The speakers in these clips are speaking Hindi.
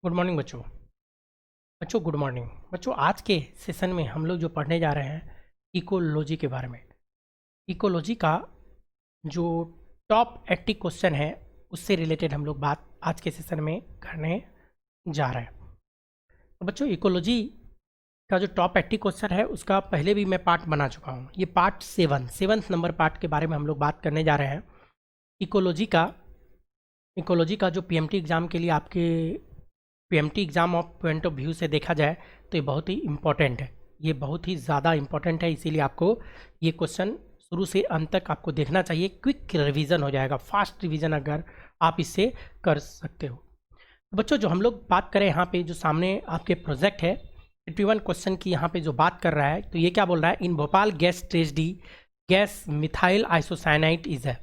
गुड मॉर्निंग बच्चों। गुड मॉर्निंग बच्चों। आज के सेशन में हम लोग जो पढ़ने जा रहे हैं इकोलॉजी के बारे में। इकोलॉजी का जो टॉप 80 क्वेश्चन है उससे रिलेटेड हम लोग बात आज के सेशन में करने जा रहे हैं। तो बच्चों, इकोलॉजी का जो टॉप 80 क्वेश्चन है उसका पहले भी मैं पार्ट बना चुका हूँ। ये पार्ट 7 नंबर पार्ट के बारे में हम लोग बात करने जा रहे हैं। इकोलॉजी का जो पीएमटी एग्ज़ाम के लिए आपके PMT exam of point of view से देखा जाए तो ये बहुत ही इम्पॉर्टेंट है। ये बहुत ही ज़्यादा इम्पॉर्टेंट है, इसीलिए आपको ये क्वेश्चन शुरू से अंत तक आपको देखना चाहिए। क्विक रिवीजन हो जाएगा, फास्ट रिवीजन अगर आप इससे कर सकते हो। तो बच्चों, जो हम लोग बात करें यहाँ पे जो सामने आपके प्रोजेक्ट है 51 क्वेश्चन की यहाँ पे जो बात कर रहा है, तो ये क्या बोल रहा है? In Bhopal gas tragedy gas methyl isocyanide is है।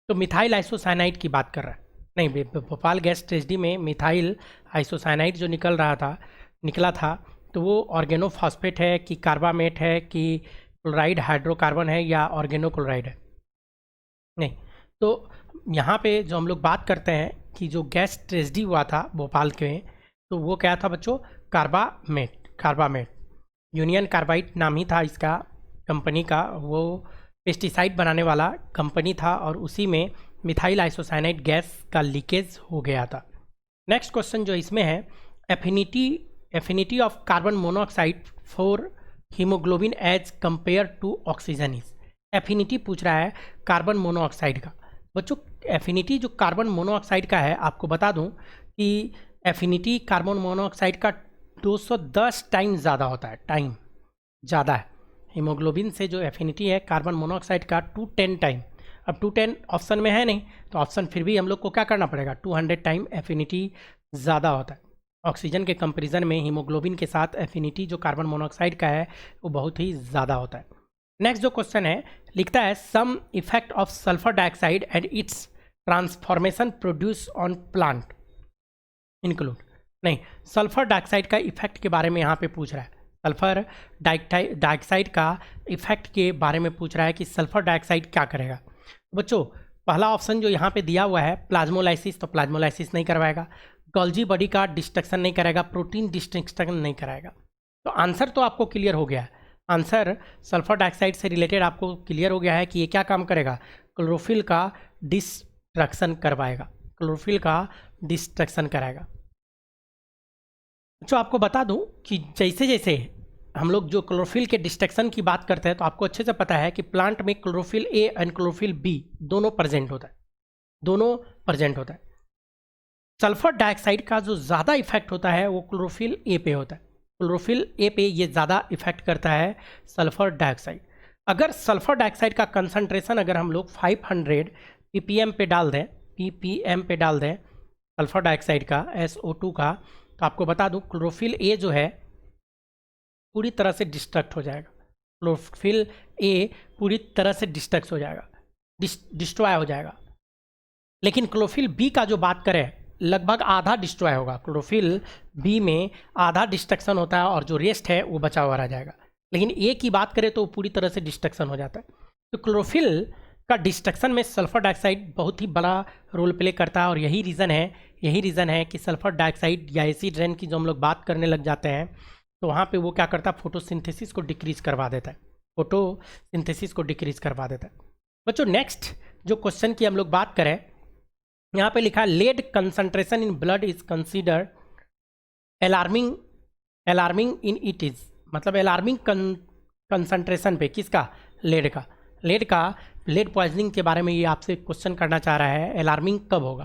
तो मिथाइल आइसोसाइनाइड की बात कर रहा है। नहीं, भोपाल गैस ट्रेजेडी में मिथाइल आइसोसाइनाइड जो निकला था तो वो ऑर्गेनोफॉस्फेट है कि कार्बामेट है कि क्लोराइड हाइड्रोकार्बन है या ऑर्गेनोक्लोराइड है? नहीं। तो यहाँ पे जो हम लोग बात करते हैं कि जो गैस ट्रेजेडी हुआ था भोपाल के, तो वो क्या था बच्चों? कार्बामेट यूनियन कार्बाइड नाम ही था इसका कंपनी का। वो पेस्टिसाइड बनाने वाला कंपनी था और उसी में मिथाइल आइसोसाइनाइड गैस का लीकेज हो गया था। नेक्स्ट क्वेश्चन जो इसमें है, affinity of carbon monoxide for haemoglobin as compare to oxygen is. Affinity पूछ रहा है कार्बन मोनोऑक्साइड का। बच्चों, एफिनिटी जो कार्बन मोनोऑक्साइड का है, आपको बता दूं कि एफिनिटी कार्बन मोनोऑक्साइड का 210 टाइम ज़्यादा होता है। टाइम ज़्यादा है हीमोग्लोबिन से। जो एफिनिटी है कार्बन मोनोऑक्साइड का 210 टाइम। अब 210 ऑप्शन में है नहीं, तो ऑप्शन फिर भी हम लोग को क्या करना पड़ेगा? 200 टाइम एफिनिटी ज़्यादा होता है। ऑक्सीजन के कंपैरिजन में हीमोग्लोबिन के साथ एफिनिटी जो कार्बन मोनोऑक्साइड का है वो बहुत ही ज़्यादा होता है। नेक्स्ट जो क्वेश्चन है, लिखता है some effect of sulphur dioxide and its transformation produce on plant include. नहीं, सल्फर डाइऑक्साइड का इफेक्ट के बारे में यहाँ पे पूछ रहा है। सल्फर डाइऑक्साइड का इफेक्ट के बारे में पूछ रहा है कि सल्फर डाइऑक्साइड क्या करेगा। बच्चों, पहला ऑप्शन जो यहाँ पे दिया हुआ है प्लाज्मोलाइसिस, तो प्लाज्मोलाइसिस नहीं करवाएगा। गोल्जी बॉडी का डिस्ट्रक्शन नहीं कराएगा, प्रोटीन डिस्ट्रक्शन नहीं कराएगा। तो आंसर तो आपको क्लियर हो गया है। आंसर सल्फर डाइऑक्साइड से रिलेटेड आपको क्लियर हो गया है कि ये क्या काम करेगा? क्लोरोफिल का डिस्ट्रक्शन करवाएगा, क्लोरोफिल का डिस्ट्रक्शन कराएगा। तो आपको बता दूं कि जैसे जैसे हम लोग जो क्लोरोफिल के डिस्ट्रक्शन की बात करते हैं, तो आपको अच्छे से पता है कि प्लांट में chlorophyll A and chlorophyll B दोनों प्रेजेंट होता है। सल्फर डाइऑक्साइड का जो ज़्यादा इफेक्ट होता है वो क्लोरोफिल ए पे होता है। क्लोरोफिल ए पे ये ज़्यादा इफेक्ट करता है सल्फर डाइऑक्साइड। अगर सल्फर डाइऑक्साइड का कंसनट्रेशन अगर हम लोग 500 ppm पे डाल दें सल्फर डाइऑक्साइड का SO2 का, तो आपको बता दूं क्लोरोफिल ए जो है पूरी तरह से डिस्ट्रक्ट हो जाएगा। क्लोरोफिल ए पूरी तरह से डिस्ट्रक्ट हो जाएगा, डिस्ट्रॉय हो जाएगा। लेकिन क्लोरोफिल बी का जो बात करें, लगभग आधा डिस्ट्रॉय होगा। क्लोरोफिल बी में आधा डिस्ट्रक्शन होता है और जो रेस्ट है वो बचा हुआ रह जाएगा। लेकिन ए की बात करें तो पूरी तरह से डिस्ट्रक्शन हो जाता है। तो क्लोरोफिल का डिस्ट्रक्शन में सल्फर डाइऑक्साइड बहुत ही बड़ा रोल प्ले करता है और यही रीज़न है कि सल्फर डाइऑक्साइड या एसिड रेन की जो हम लोग बात करने लग जाते हैं, तो वहाँ पे वो क्या करता है? फोटोसिंथेसिस को डिक्रीज करवा देता है। बच्चों, नेक्स्ट जो क्वेश्चन की हम लोग बात करें, यहाँ पे लिखा है lead concentration in blood is considered alarming in it is. मतलब अलार्मिंग कंसंट्रेशन पे किसका? लेड पॉइजनिंग के बारे में ये आपसे क्वेश्चन करना चाह रहा है। अलार्मिंग कब होगा?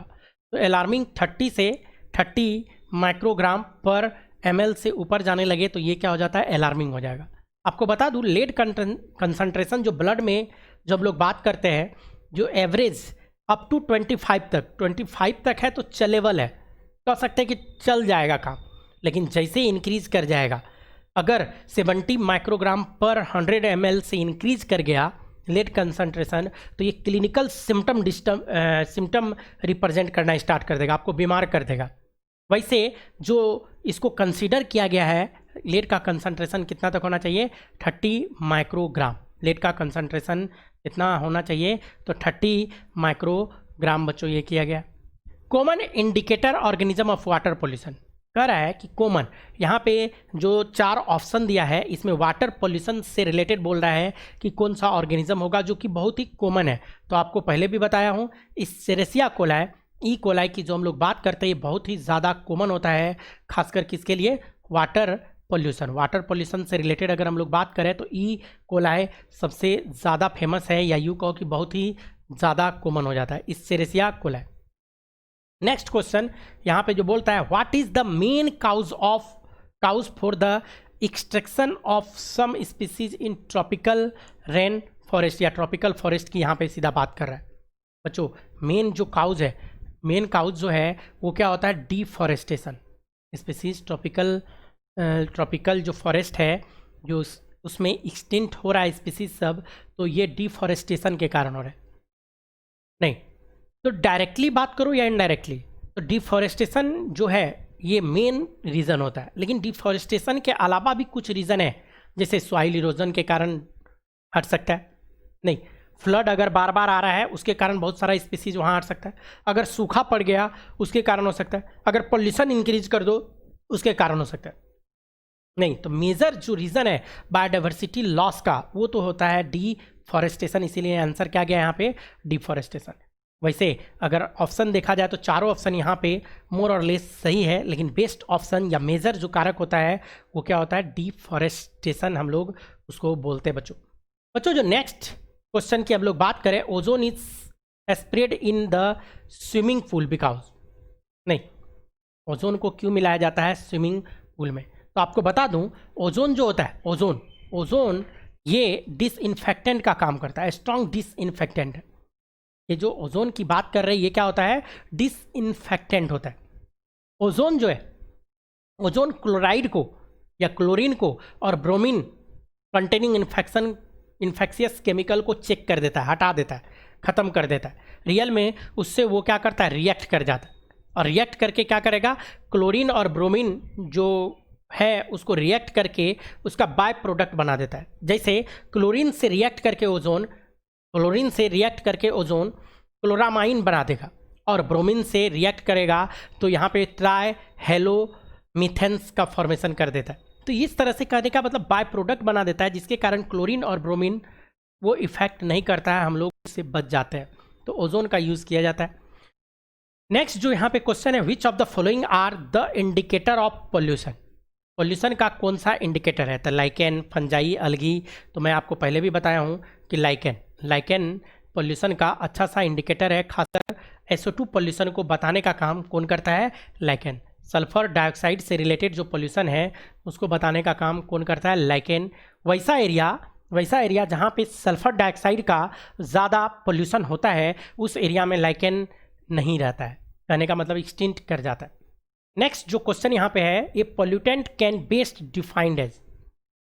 तो अलार्मिंग 30 से 30 माइक्रोग्राम पर ml से ऊपर जाने लगे तो ये क्या हो जाता है? अलार्मिंग हो जाएगा। आपको बता दूं लेड कंसंट्रेशन जो ब्लड में जब लोग बात करते हैं, जो एवरेज अप टू 25 तक है तो चलेबल है, कह सकते हैं कि चल जाएगा काम। लेकिन जैसे इंक्रीज कर जाएगा, अगर 70 माइक्रोग्राम पर 100 ml से इंक्रीज कर गया लेड कंसंट्रेशन, तो ये क्लिनिकल सिम्टम रिप्रेजेंट करना स्टार्ट कर देगा, आपको बीमार कर देगा। वैसे जो इसको कंसीडर किया गया है, लेड का कंसंट्रेशन कितना तक होना चाहिए? 30 माइक्रोग्राम। लेड का कंसंट्रेशन कितना होना चाहिए? तो 30 माइक्रोग्राम बच्चों ये किया गया। Common indicator organism of water pollution. कह रहा है कि कॉमन, यहाँ पे जो 4 ऑप्शन दिया है इसमें वाटर पोल्यूशन से रिलेटेड बोल रहा है कि कौन सा ऑर्गेनिज्म होगा जो कि बहुत ही कॉमन है। तो आपको पहले भी बताया हूँ, इस सेरेसिया कोलाई, ई कोलाई की जो हम लोग बात करते हैं ये बहुत ही ज़्यादा कॉमन होता है, खासकर किसके लिए, वाटर पोल्यूशन। वाटर पोल्यूशन से रिलेटेड अगर हम लोग बात करें तो ई कोलाई सबसे ज़्यादा फेमस है, या यूँ कहो कि बहुत ही ज़्यादा कॉमन हो जाता है इस सेरेसिया कोलाई। नेक्स्ट क्वेश्चन यहाँ पे जो बोलता है, what is the main cause for the extraction of some species in tropical rain forest, या ट्रॉपिकल फॉरेस्ट की यहाँ पे सीधा बात कर रहा है। बच्चों मेन जो काउज है, मेन काउज जो है वो क्या होता है, डिफॉरेस्टेशन। स्पीसीज ट्रॉपिकल जो फॉरेस्ट है जो उसमें एक्सटिंक्ट हो रहा है स्पीसीज सब, तो ये डिफॉरेस्टेशन के कारण हो रहा है। नहीं तो डायरेक्टली बात करो या इनडायरेक्टली, तो डिफॉरेस्टेशन जो है ये मेन रीज़न होता है, लेकिन डिफॉरेस्टेशन के अलावा भी कुछ रीज़न है, जैसे सॉइल इरोजन के कारण हट सकता है, नहीं फ्लड अगर बार बार आ रहा है उसके कारण बहुत सारा स्पीसीज वहाँ हट सकता है, अगर सूखा पड़ गया उसके कारण हो सकता है, अगर पोल्यूशन इंक्रीज कर दो उसके कारण हो सकता है। नहीं तो मेजर जो रीज़न है बायोडाइवर्सिटी लॉस का वो तो होता है डिफॉरेस्टेशन, इसीलिए आंसर क्या गया यहाँ पे, डिफॉरेस्टेशन। वैसे अगर ऑप्शन देखा जाए तो चारों ऑप्शन यहाँ पे मोर और लेस सही है, लेकिन बेस्ट ऑप्शन या मेजर जो कारक होता है वो क्या होता है, डिफॉरेस्टेशन हम लोग उसको बोलते हैं। बच्चों जो नेक्स्ट क्वेश्चन की हम लोग बात करें, ozone is spread in the swimming pool because, नहीं ओजोन को क्यों मिलाया जाता है स्विमिंग पूल में, तो आपको बता दूं ओजोन जो होता है, ओजोन ये डिसइंफेक्टेंट का काम करता है, स्ट्रॉन्ग डिसइंफेक्टेंट। ये जो ओजोन की बात कर रहे हैं ये क्या होता है, डिसइंफेक्टेंट होता है। ओजोन जो है, ओजोन क्लोराइड को या क्लोरीन को और ब्रोमीन कंटेनिंग इन्फेक्शियस केमिकल को चेक कर देता है, हटा देता है, ख़त्म कर देता है। रियल में उससे वो क्या करता है, रिएक्ट कर जाता है, और रिएक्ट करके क्या करेगा, क्लोरीन और ब्रोमीन जो है उसको रिएक्ट करके उसका बाय प्रोडक्ट बना देता है। जैसे क्लोरीन से रिएक्ट करके ओजोन क्लोरामाइन बना देगा, और ब्रोमीन से रिएक्ट करेगा तो यहाँ पे ट्राई हेलो मीथेन्स का फॉर्मेशन कर देता है। तो इस तरह से कहने का मतलब बाय प्रोडक्ट बना देता है, जिसके कारण क्लोरीन और ब्रोमीन वो इफेक्ट नहीं करता है, हम लोग उससे बच जाते हैं। तो ओजोन का यूज़ किया जाता है। नेक्स्ट जो यहाँ पे क्वेश्चन है, which of the following are the indicator of pollution, pollution का कौन सा इंडिकेटर है, तो लाइकेन, फंजाई, अलगी। तो मैं आपको पहले भी बताया हूँ कि लाइकेन पोल्यूशन का अच्छा सा इंडिकेटर है, खासकर SO2 पोल्यूशन को बताने का काम कौन करता है, लाइकेन। सल्फर डाइऑक्साइड से रिलेटेड जो पोल्यूशन है उसको बताने का काम कौन करता है, लाइकेन। वैसा एरिया जहाँ पे सल्फर डाइऑक्साइड का ज़्यादा पोल्यूशन होता है उस एरिया में लाइकेन नहीं रहता है, कहने का मतलब एक्सटिंक्ट कर जाता है। नेक्स्ट जो क्वेश्चन यहाँ पे है, ये pollutant can best defined as,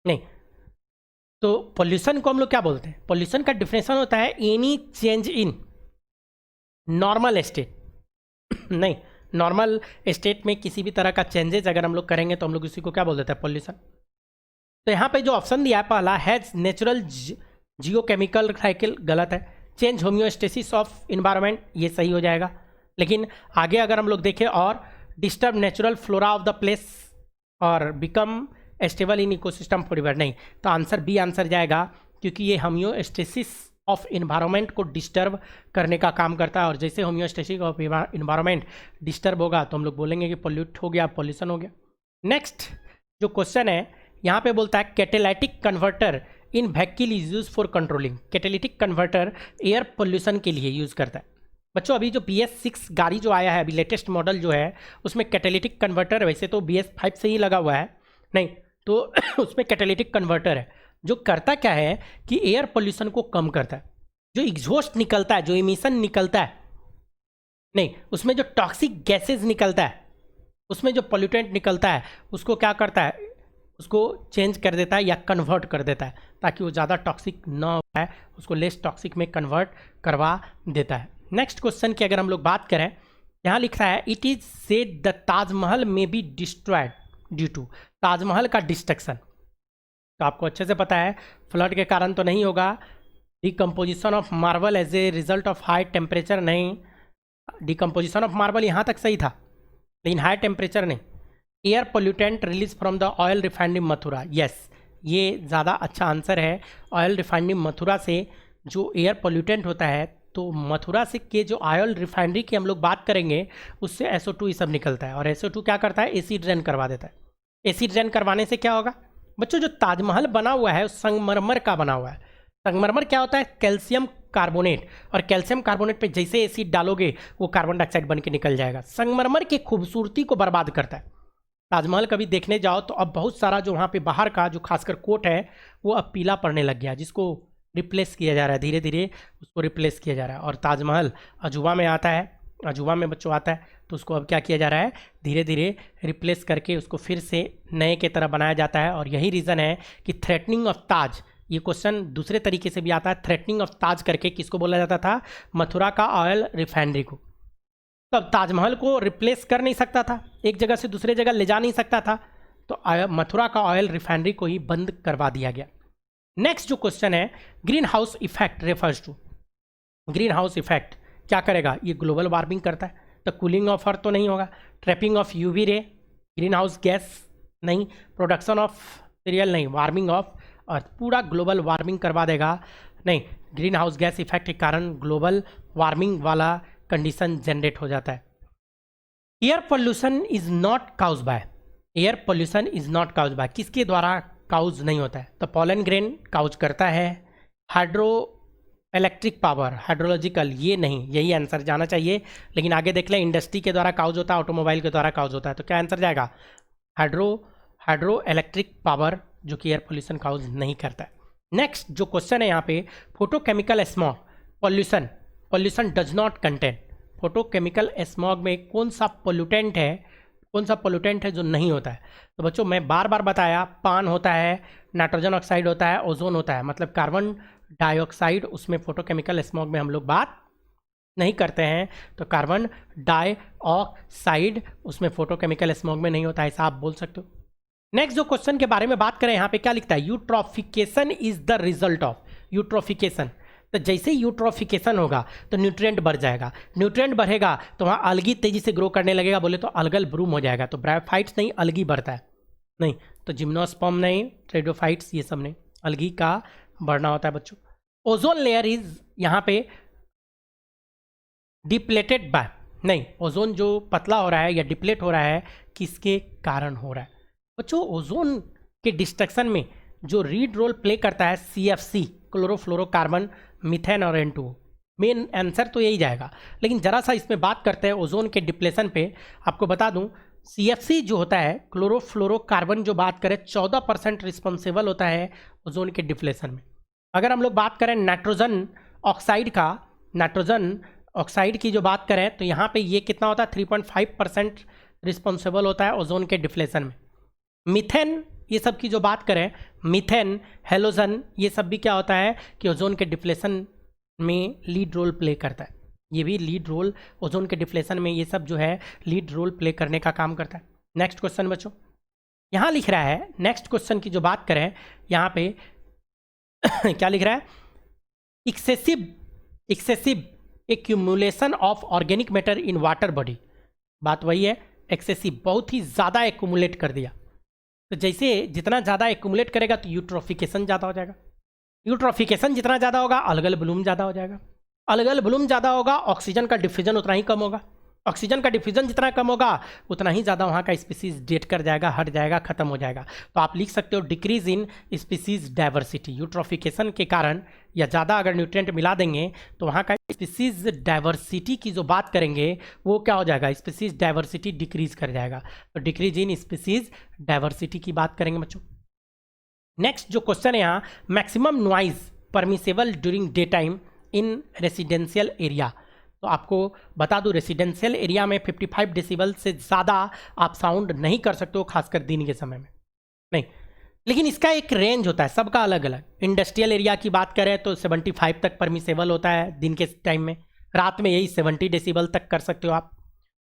नहीं तो पोल्यूशन को हम लोग क्या बोलते हैं, पोल्यूशन का डिफिनेशन होता है any change in normal state. नहीं नॉर्मल स्टेट में किसी भी तरह का चेंजेस अगर हम लोग करेंगे तो हम लोग इसी को क्या बोल देते हैं, पोल्यूशन। तो यहाँ पे जो ऑप्शन दिया है पहला, हैज नेचुरल जियोकेमिकल साइकिल, गलत है। चेंज होम्योस्टेसिस ऑफ इन्वायरमेंट, ये सही हो जाएगा। लेकिन आगे अगर हम लोग देखें, और disturb natural flora of the place और become stable in ecosystem forever, नहीं तो आंसर बी आंसर जाएगा, क्योंकि ये होम्योस्टेसिस ऑफ इन्वायरमेंट को डिस्टर्ब करने का काम करता है, और जैसे होम्योस्टेसिस ऑफ इन्वायरमेंट डिस्टर्ब होगा तो हम लोग बोलेंगे कि पोल्यूट हो गया, पॉल्यूशन हो गया। नेक्स्ट जो क्वेश्चन है यहाँ पे बोलता है, catalytic converter in vehicle is use for controlling. Catalytic converter air pollution के लिए यूज़ करता है। बच्चों अभी जो BS6 गाड़ी जो आया है, अभी लेटेस्ट मॉडल जो है उसमें कैटेलिटिक कन्वर्टर, वैसे तो BS5 से ही लगा हुआ है, नहीं तो उसमें कैटेलिटिक कन्वर्टर है जो करता क्या है कि एयर पोल्यूशन को कम करता है। जो एग्जॉस्ट निकलता है, जो इमिशन निकलता है, नहीं उसमें जो टॉक्सिक गैसेज निकलता है, उसमें जो पोल्यूटेंट निकलता है उसको क्या करता है, उसको चेंज कर देता है या कन्वर्ट कर देता है, ताकि वो ज़्यादा टॉक्सिक ना हो पाए, उसको लेस टॉक्सिक में कन्वर्ट करवा देता है। नेक्स्ट क्वेश्चन की अगर हम लोग बात करें, यहाँ लिख रहा है, it is said the Taj Mahal may be destroyed due to, Taj Mahal का डिस्ट्रक्शन। तो आपको अच्छे से पता है फ्लड के कारण तो नहीं होगा, decomposition of marble as a result of high temperature, नहीं डिकम्पोजिशन ऑफ मार्बल यहाँ तक सही था, लेकिन हाई टेम्परेचर नहीं। Air pollutant release from the oil refinery Mathura, yes ये ज़्यादा अच्छा आंसर है। ऑयल रिफाइनरी मथुरा से जो एयर पोल्यूटेंट होता है, तो मथुरा से के जो ऑयल रिफाइनरी की हम लोग बात करेंगे उससे SO2 ये सब निकलता है, और SO2 क्या करता है, एसिड रेन करवा देता है। एसिड रेन करवाने से क्या होगा बच्चों, जो ताजमहल बना हुआ है संगमरमर का बना हुआ है। संगमरमर क्या होता है, कैल्शियम कार्बोनेट, और कैल्शियम कार्बोनेट पे जैसे एसिड डालोगे वो कार्बन डाइऑक्साइड बन के निकल जाएगा। संगमरमर की खूबसूरती को बर्बाद करता है। ताजमहल कभी देखने जाओ तो अब बहुत सारा जो वहाँ पे बाहर का जो खासकर कोट है वो अब पीला पड़ने लग गया, जिसको रिप्लेस किया जा रहा है, धीरे धीरे उसको रिप्लेस किया जा रहा है। और ताजमहल अजूबा में आता है, अजूबा में बच्चों आता है, तो उसको अब क्या किया जा रहा है, धीरे धीरे रिप्लेस करके उसको फिर से नए के तरह बनाया जाता है। और यही रीज़न है कि थ्रेटनिंग ऑफ ताज, ये क्वेश्चन दूसरे तरीके से भी आता है। थ्रेटनिंग ऑफ ताज करके किसको बोला जाता था, मथुरा का ऑयल रिफाइनरी को। तब ताजमहल को रिप्लेस कर नहीं सकता था, एक जगह से दूसरे जगह ले जा नहीं सकता था, तो मथुरा का ऑयल रिफाइनरी को ही बंद करवा दिया गया। नेक्स्ट जो क्वेश्चन है, green house effect refers to, green house effect क्या करेगा, ये ग्लोबल वार्मिंग करता है, तो कूलिंग ऑफ अर्थ तो नहीं होगा, trapping of UV ray, green house gas नहीं, प्रोडक्शन ऑफ सीरियल नहीं, वार्मिंग ऑफ अर्थ, पूरा ग्लोबल वार्मिंग करवा देगा नहीं। ग्रीन हाउस गैस इफेक्ट के कारण ग्लोबल वार्मिंग वाला कंडीशन जनरेट हो जाता है। Air pollution is not cause by, air pollution is not cause by, किसके द्वारा काउज नहीं होता है, तो पॉलन ग्रेन काउज करता है। हाइड्रो इलेक्ट्रिक पावर, हाइड्रोलॉजिकल ये नहीं, यही आंसर जाना चाहिए, लेकिन आगे देख लें, इंडस्ट्री के द्वारा काउज होता है, ऑटोमोबाइल के द्वारा काउज होता है, तो क्या आंसर जाएगा, हाइड्रो इलेक्ट्रिक पावर, जो कि एयर पोल्यूशन काउज नहीं करता है। नेक्स्ट जो क्वेश्चन है यहाँ पे, photochemical smog pollution, pollution does not contain, photochemical smog में कौन सा पोल्यूटेंट है, कौन सा पोल्यूटेंट है जो नहीं होता है, तो बच्चों मैं बार बार बताया, पान होता है, नाइट्रोजन ऑक्साइड होता है, ओजोन होता है, मतलब कार्बन डाइऑक्साइड उसमें फोटोकेमिकल स्मॉग में हम लोग बात नहीं करते हैं, तो कार्बन डाइऑक्साइड उसमें फोटोकेमिकल स्मॉग में नहीं होता है, ऐसा आप बोल सकते हो। नेक्स्ट जो क्वेश्चन के बारे में बात करें, यहाँ पे क्या लिखता है, eutrophication is the result of, eutrophication, तो जैसे यूट्रोफिकेशन होगा तो न्यूट्रिएंट बढ़ जाएगा, न्यूट्रिएंट बढ़ेगा तो वहाँ अलगी तेजी से ग्रो करने लगेगा, बोले तो अलगल ब्रूम हो जाएगा, तो ब्रायोफाइट्स नहीं, अलगी बढ़ता है नहीं, तो जिम्नोस्पर्म नहीं, ट्रेडोफाइट्स ये सब नहीं, अलगी का बढ़ना होता है बच्चों। ओजोन लेयर इज यहाँ पे डिप्लेटेड बाय, नहीं, ओजोन जो पतला हो रहा है या डिप्लेट हो रहा है किसके कारण हो रहा है बच्चों, ओजोन के डिस्ट्रक्शन में जो रीड रोल प्ले करता है CFC, क्लोरोफ्लोरोकार्बन, मीथेन और N2, मेन आंसर तो यही जाएगा। लेकिन जरा सा इसमें बात करते हैं ओजोन के डिप्लेशन पे, आपको बता दूं CFC जो होता है क्लोरोफ्लोरोकार्बन, जो बात करें 14% रिस्पॉन्सिबल होता है ओजोन के डिप्लेशन में। अगर हम लोग बात करें नाइट्रोजन ऑक्साइड का, नाइट्रोजन ऑक्साइड की जो बात करें तो यहाँ पे ये कितना होता है, 3.5% रिस्पॉन्सिबल होता है ओजोन के डिप्लेशन में। मीथेन ये सब की जो बात करें, मीथेन, हेलोजन, ये सब भी क्या होता है कि ओजोन के डिप्लेशन में लीड रोल प्ले करता है, ये भी लीड रोल ओजोन के डिप्लेशन में ये सब जो है लीड रोल प्ले करने का काम करता है। नेक्स्ट क्वेश्चन बच्चों यहाँ लिख रहा है, नेक्स्ट क्वेश्चन की जो बात करें यहाँ पे क्या लिख रहा है, excessive accumulation of organic matter in water body, बात वही है, एक्सेसिव बहुत ही ज़्यादा एक्यूमुलेट कर दिया, तो जैसे जितना ज़्यादा एक्यूमुलेट करेगा तो यूट्रोफिकेशन ज़्यादा हो जाएगा, यूट्रोफिकेशन जितना ज़्यादा होगा अलगल ब्लूम ज़्यादा हो जाएगा, अलगल ब्लूम ज़्यादा होगा, ऑक्सीजन का डिफ्यूजन उतना ही कम होगा, ऑक्सीजन का डिफ्यूजन जितना कम होगा उतना ही ज़्यादा वहाँ का स्पीसीज डेट कर जाएगा, हट जाएगा, खत्म हो जाएगा। तो आप लिख सकते हो decrease in species diversity, eutrophication के कारण या ज़्यादा अगर न्यूट्रिएंट मिला देंगे तो वहाँ का स्पीसीज डाइवर्सिटी की जो बात करेंगे वो क्या हो जाएगा, स्पीसीज डाइवर्सिटी डिक्रीज कर जाएगा, तो डिक्रीज इन स्पीसीज डाइवर्सिटी की बात करेंगे बच्चों। नेक्स्ट जो क्वेश्चन है यहाँ, maximum noise permissible during day time in residential area, तो आपको बता दूं रेसिडेंशियल एरिया में 55 डेसिबल से ज़्यादा आप साउंड नहीं कर सकते हो, खासकर दिन के समय में नहीं, लेकिन इसका एक रेंज होता है, सबका अलग अलग। इंडस्ट्रियल एरिया की बात करें तो 75 तक परमिसेबल होता है दिन के टाइम में, रात में यही 70 डेसिबल तक कर सकते हो आप।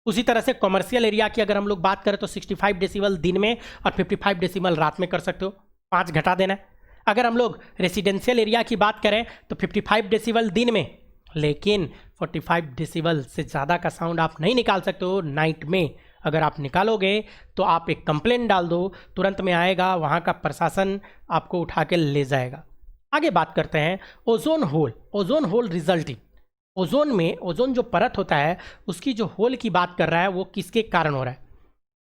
उसी तरह से कमर्शियल एरिया की अगर हम लोग बात करें तो 65 डेसिबल दिन में और 55 डेसिबल रात में कर सकते हो, 5 घटा देना है। अगर हम लोग रेसिडेंशियल एरिया की बात करें तो 55 डेसिबल दिन में, लेकिन 45 डेसिबल से ज़्यादा का साउंड आप नहीं निकाल सकते हो नाइट में अगर आप निकालोगे तो आप एक कंप्लेंट डाल दो, तुरंत में आएगा, वहाँ का प्रशासन आपको उठा के ले जाएगा। आगे बात करते हैं ozone hole. Ozone hole resulting, ozone में, ओजोन जो परत होता है उसकी जो होल की बात कर रहा है वो किसके कारण हो रहा है,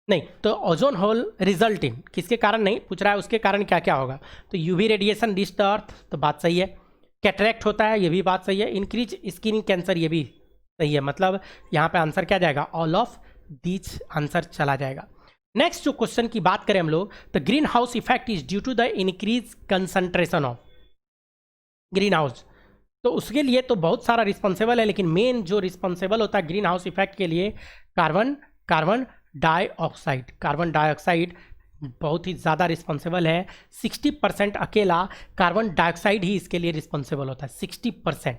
नहीं तो ओजोन होल रिजल्टिंग किसके कारण नहीं पूछ रहा है, उसके कारण क्या क्या होगा। तो UV radiation reach the earth, तो बात सही है। कैटरेक्ट होता है, ये भी बात सही है। इंक्रीज स्किन कैंसर, ये भी सही है। मतलब यहाँ पे आंसर क्या जाएगा, ऑल ऑफ दीज आंसर चला जाएगा। नेक्स्ट जो क्वेश्चन की बात करें हम लोग, the green house effect is due to the increase concentration of green house. तो उसके लिए तो बहुत सारा रिस्पॉन्सिबल है, लेकिन मेन जो रिस्पॉन्सिबल होता है ग्रीन हाउस इफेक्ट के लिए कार्बन डाइऑक्साइड, कार्बन डाइऑक्साइड बहुत ही ज़्यादा रिस्पॉन्सिबल है। 60% अकेला कार्बन डाइऑक्साइड ही इसके लिए रिस्पॉन्सिबल होता है, 60%।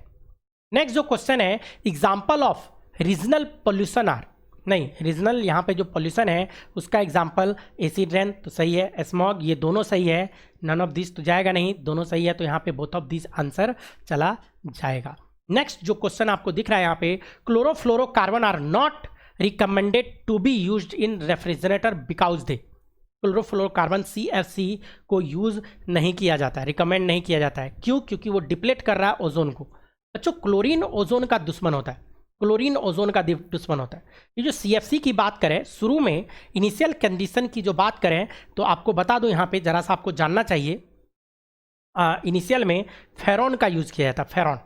नेक्स्ट जो क्वेश्चन है, example of regional pollution are, नहीं रीजनल यहाँ पे जो पोल्यूशन है उसका एग्जाम्पल एसिड रेन, तो सही है। स्मॉग, ये दोनों सही है। नन ऑफ दिस तो जाएगा नहीं, दोनों सही है, तो यहाँ पे बोथ ऑफ दिस आंसर चला जाएगा। नेक्स्ट जो क्वेश्चन आपको दिख रहा है यहाँ पे, chlorofluorocarbon are not recommended to be used in refrigerator because they, chlorofluorocarbon CFC को यूज नहीं किया जाता है, रिकमेंड नहीं किया जाता है। क्यों? क्योंकि वो डिप्लेट कर रहा है ओजोन को। बच्चों क्लोरीन ओजोन का दुश्मन होता है, क्लोरीन ओजोन का दुश्मन होता है। ये जो CFC की बात करें, शुरू में इनिशियल कंडीशन की जो बात करें तो आपको बता दूं, यहाँ पे जरा सा आपको जानना चाहिए, इनिशियल में फेरॉन का यूज़ किया जाता है, फेरॉन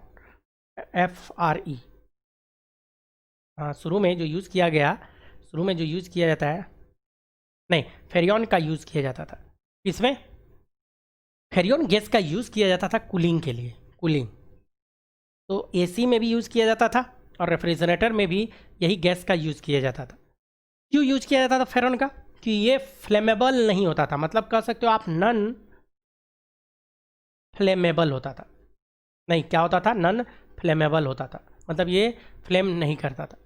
FRE। शुरू में जो यूज़ किया गया, शुरू में जो यूज़ किया जाता है, नहीं फेरियन का यूज़ किया जाता था। इसमें फेरियन गैस का यूज़ किया जाता था कूलिंग के लिए, कूलिंग। तो AC में भी यूज़ किया जाता था और रेफ्रिजरेटर में भी यही गैस का यूज़ किया जाता था। क्यों यूज़ किया जाता था फेरॉन का? कि ये फ्लेमेबल नहीं होता था, मतलब कह सकते हो आप नन फ्लेमेबल होता था। नहीं, क्या होता था? नन फ्लेमेबल होता था, मतलब ये फ्लेम नहीं करता था।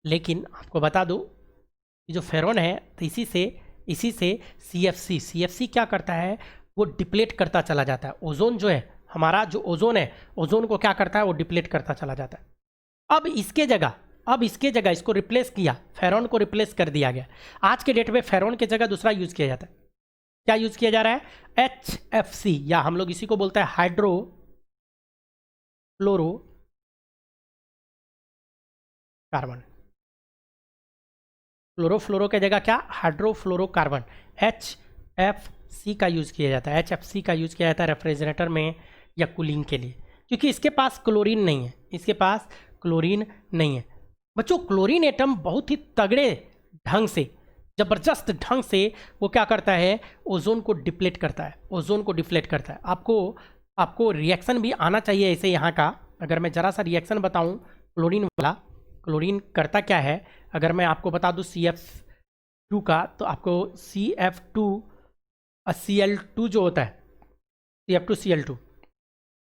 लेकिन आपको बता दूं, ये जो फेरॉन है तो इसी से CFC क्या करता है, वो डिप्लेट करता चला जाता है। ओजोन जो है, हमारा जो ओजोन है, ओजोन को क्या करता है, वो डिप्लेट करता चला जाता है। अब इसके जगह इसको रिप्लेस किया, फेरॉन को रिप्लेस कर दिया गया। आज के डेट में फेरॉन के जगह दूसरा यूज़ किया जाता है। क्या यूज़ किया जा रहा है? HFC, या हम लोग इसी को बोलते हैं हाइड्रो फ्लोरो कार्बन। क्लोरोफ्लोरो के जगह क्या? हाइड्रोफ्लोरोकार्बन, HFC का यूज़ किया जाता है। HFC का यूज़ किया जाता है रेफ्रिजरेटर में या कूलिंग के लिए, क्योंकि इसके पास क्लोरीन नहीं है, इसके पास क्लोरीन नहीं है। बच्चों क्लोरीन एटम बहुत ही तगड़े ढंग से, ज़बरदस्त ढंग से वो क्या करता है, ओजोन को डिप्लेट करता है, ओजोन को डिप्लेट करता है। आपको रिएक्शन भी आना चाहिए ऐसे यहाँ का। अगर मैं ज़रा सा रिएक्शन बताऊँ क्लोरीन वाला, क्लोरीन करता क्या है, अगर मैं आपको बता दूँ CF2 का, तो आपको CF2 Cl2 जो होता है, CF2Cl2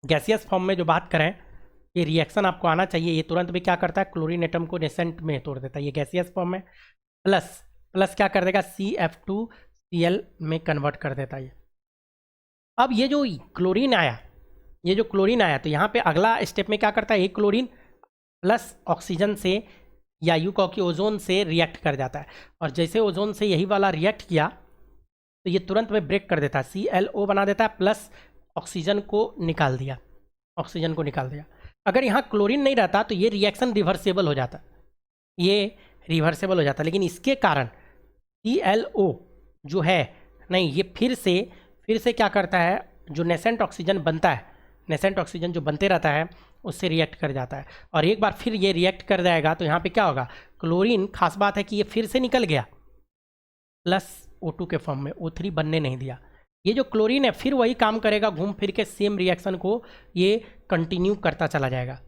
गैसियस फॉर्म में जो बात करें, ये रिएक्शन आपको आना चाहिए। ये तुरंत भी क्या करता है, क्लोरीन एटम को नेसेंट में तोड़ देता है, ये गैसियस फॉर्म में। प्लस क्या कर देगा, CF2Cl में कन्वर्ट कर देता है ये। अब ये जो क्लोरीन आया, तो यहाँ पे अगला स्टेप में क्या करता है, एक क्लोरीन प्लस ऑक्सीजन से या यूं कहो कि ओजोन से रिएक्ट कर जाता है। और जैसे ओजोन से यही वाला रिएक्ट किया तो ये तुरंत में ब्रेक कर देता है, ClO बना देता है, प्लस ऑक्सीजन को निकाल दिया, अगर यहाँ क्लोरीन नहीं रहता तो ये रिएक्शन रिवर्सेबल हो जाता, लेकिन इसके कारण ClO जो है, नहीं ये फिर से क्या करता है, जो नेसेंट ऑक्सीजन बनता है, नेसेंट ऑक्सीजन जो बनते रहता है उससे रिएक्ट कर जाता है। और एक बार फिर ये रिएक्ट कर जाएगा तो यहाँ पे क्या होगा, क्लोरीन, खास बात है कि ये फिर से निकल गया, प्लस O2 के फॉर्म में, O3 बनने नहीं दिया। ये जो क्लोरीन है फिर वही काम करेगा, घूम फिर के सेम रिएक्शन को ये कंटिन्यू करता चला जाएगा।